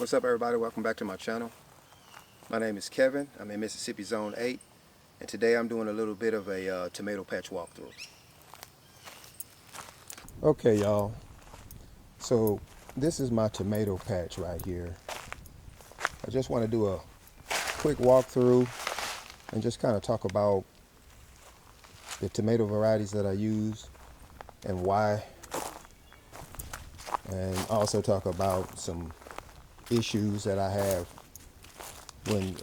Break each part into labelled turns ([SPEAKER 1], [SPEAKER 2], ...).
[SPEAKER 1] What's up, everybody? Welcome back to my channel. My name is Kevin. I'm in Mississippi Zone 8, and today I'm doing a little bit of a tomato patch walkthrough. Okay, y'all. So this is my tomato patch right here. I just want to do a quick walkthrough and just kind of talk about the tomato varieties that I use and why, and also talk about some issues that I have when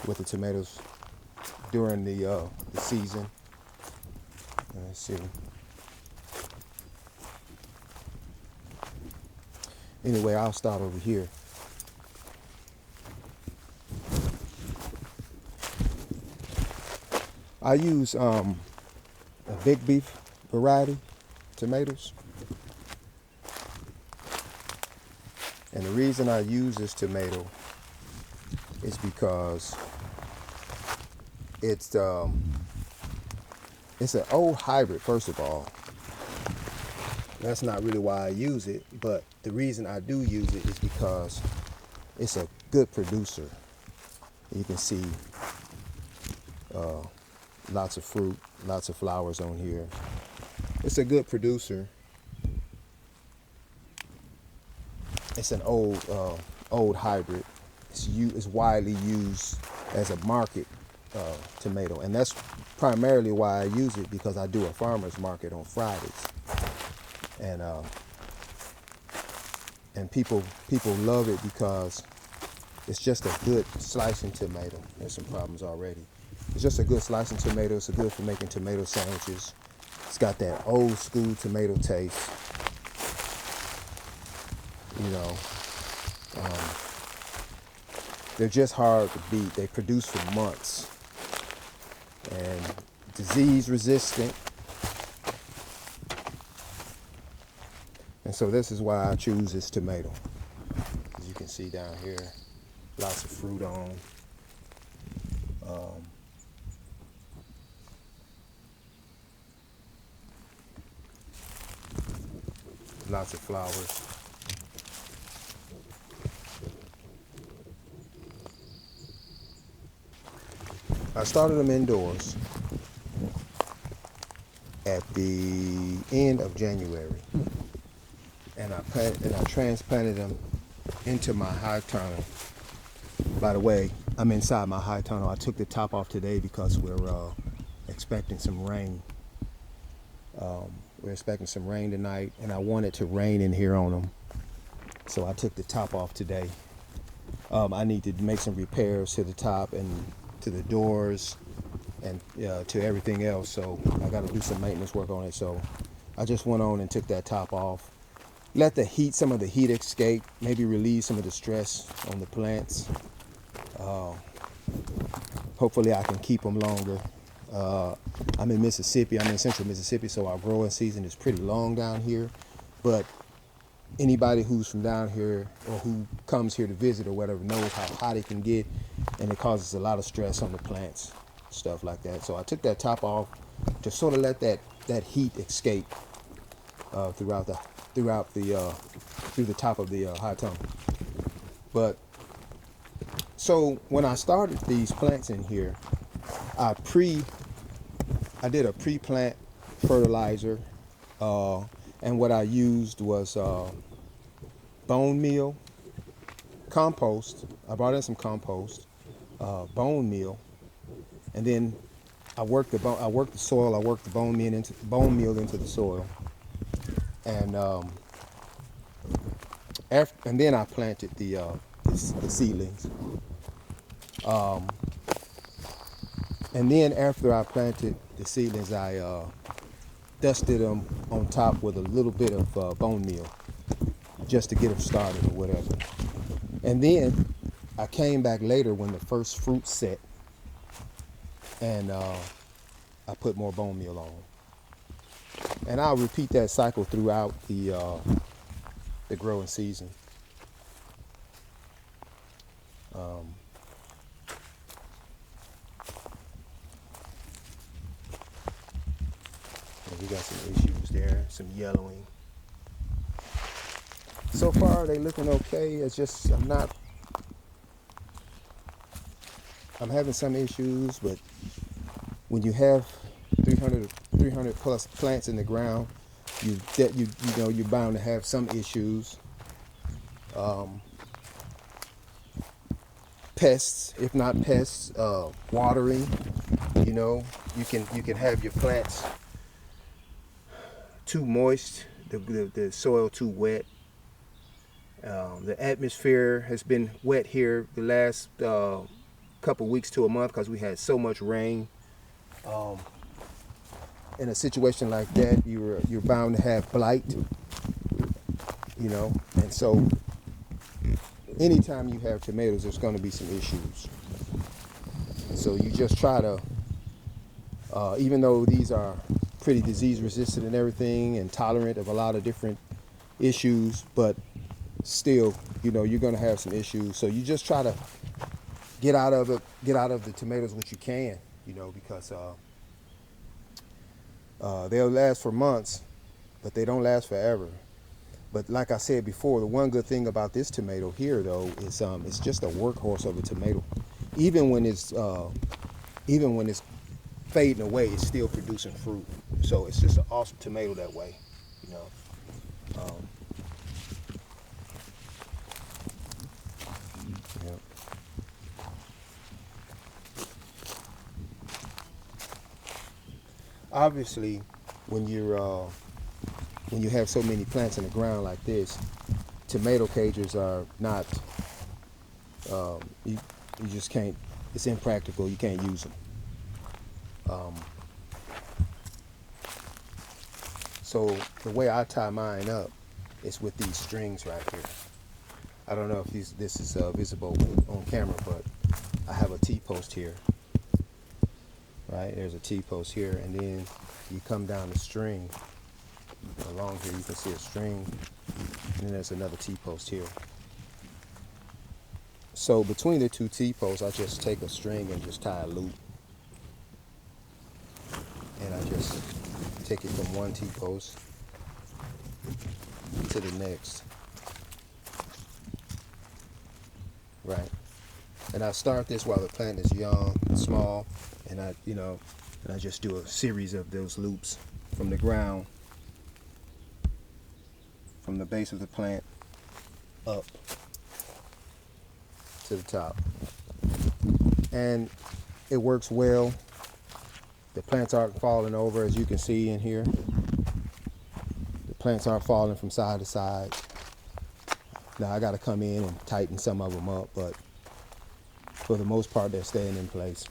[SPEAKER 1] with the tomatoes during the season. Let's see. Anyway, I'll start over here. I use a big beef variety tomatoes, and the reason I use this tomato is because it's an old hybrid. First of all, that's not really why I use it, but the reason I do use it is because it's a good producer. You can see lots of fruit, lots of flowers on here. It's a good producer. It's an old hybrid. It's widely used as a market tomato, and that's primarily why I use it, because I do a farmer's market on Fridays, and people love it because it's just a good slicing tomato. There's some problems already. It's just a good slicing tomato. It's good for making tomato sandwiches. It's got that old school tomato taste. You know, they're just hard to beat. They produce for months, and disease resistant. And so this is why I choose this tomato. As you can see down here, lots of fruit on. Lots of flowers. I started them indoors at the end of January, and I transplanted them into my high tunnel. By the way, I'm inside my high tunnel. I took the top off today because we're expecting some rain. We're expecting some rain tonight, and I want it to rain in here on them, so I took the top off today. I need to make some repairs to the top and to the doors and to everything else, so I got to do some maintenance work on it. So I just went on and took that top off, let some of the heat escape, maybe relieve some of the stress on the plants. Hopefully I can keep them longer. I'm in Mississippi. I'm in central Mississippi, so our growing season is pretty long down here. But anybody who's from down here or who comes here to visit or whatever knows how hot it can get, and it causes a lot of stress on the plants, stuff like that. So I took that top off to sort of let that heat escape through the top of the high tunnel. But so when I started these plants in here, I did a pre-plant fertilizer, and what I used was bone meal, compost. I brought in some compost, bone meal, and then I worked the soil. I worked the bone meal into the soil, and then I planted the seedlings. And then after I planted the seedlings, I dusted them on top with a little bit of bone meal, just to get them started or whatever. And then I came back later when the first fruit set, and I put more bone meal on. And I'll repeat that cycle throughout the growing season. We got some issues there, some yellowing. so far they looking okay. It's just I'm having some issues, but when you have 300 plus plants in the ground, you know you're bound to have some issues. Pests, if not pests, watering. You know, you can have your plants too moist, the soil too wet. The atmosphere has been wet here the last couple weeks to a month because we had so much rain. In a situation like that, you're bound to have blight. You know, and so anytime you have tomatoes, there's going to be some issues. So you just try to, even though these are pretty disease resistant and everything and tolerant of a lot of different issues, but still, you know, you're going to have some issues. So you just try to get out of the tomatoes what you can, you know, because they'll last for months, but they don't last forever. But like I said before, the one good thing about this tomato here, though, is it's just a workhorse of a tomato. Even when it's fading away, it's still producing fruit. So it's just an awesome tomato that way, you know. Yeah. Obviously, when you have so many plants in the ground like this, tomato cages are not. You just can't. It's impractical. You can't use them. So the way I tie mine up is with these strings right here. I don't know if this is visible on camera, but I have a T-post here. Right, there's a T-post here, and then you come down the string. Along here, you can see a string, and then there's another T-post here. So between the two T-posts, I just take a string and just tie a loop. And I just take it from one T-post to the next. Right. And I start this while the plant is young and small, and I just do a series of those loops from the ground, from the base of the plant up to the top. And it works well. The plants aren't falling over, as you can see in here. The plants aren't falling from side to side. Now I got to come in and tighten some of them up, but for the most part, they're staying in place.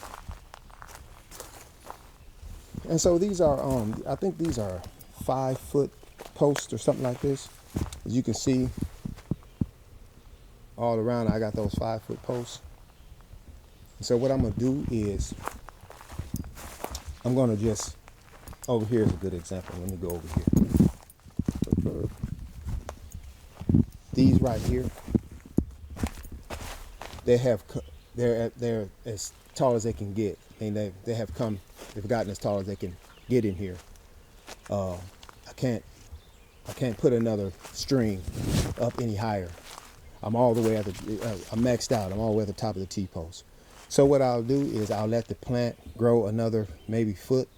[SPEAKER 1] And so these are, I think these are 5-foot posts or something like this. As you can see, all around I got those 5-foot posts. And so what I'm gonna do is, I'm gonna just, over here is a good example. Let me go over here. These right here, they're as tall as they can get. And they've gotten as tall as they can get in here. I can't put another string up any higher. I'm all the way at I'm maxed out. I'm all the way at the top of the T-post. So what I'll do is I'll let the plant grow another maybe foot.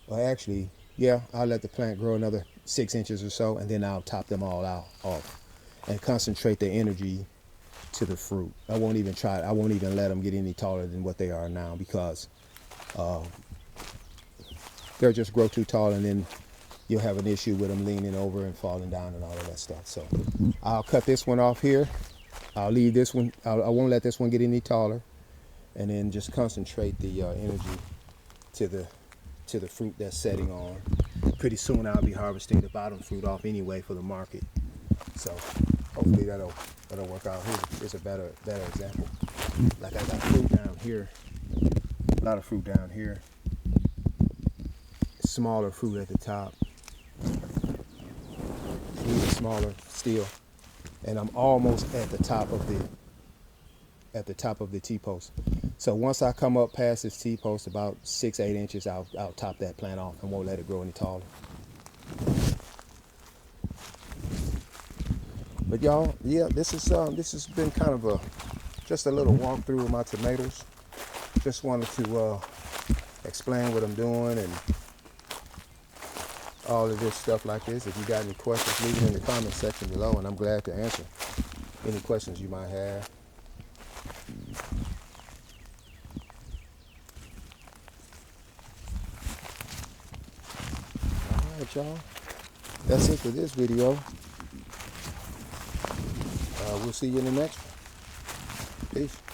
[SPEAKER 1] Or actually, yeah, I'll let the plant grow another 6 inches or so, and then I'll top them all off and concentrate the energy to the fruit. I won't even let them get any taller than what they are now, because they'll just grow too tall, and then you'll have an issue with them leaning over and falling down and all of that stuff. So I'll cut this one off here. I'll leave this one. I won't let this one get any taller, and then just concentrate the energy to the fruit that's setting on. Pretty soon I'll be harvesting the bottom fruit off anyway for the market. So hopefully that'll work out. Here's a better example. Like I got fruit down here, a lot of fruit down here, smaller fruit at the top, even smaller still, and I'm almost at the top of the T-post. So once I come up past this T-post about 6-8 inches, I'll top that plant off and won't let it grow any taller. But y'all, yeah, this has been kind of just a little walkthrough of my tomatoes. Just wanted to explain what I'm doing and all of this stuff like this. If you got any questions, leave it in the comment section below, and I'm glad to answer any questions you might have. All right, y'all. That's it for this video. We'll see you in the next one. Peace.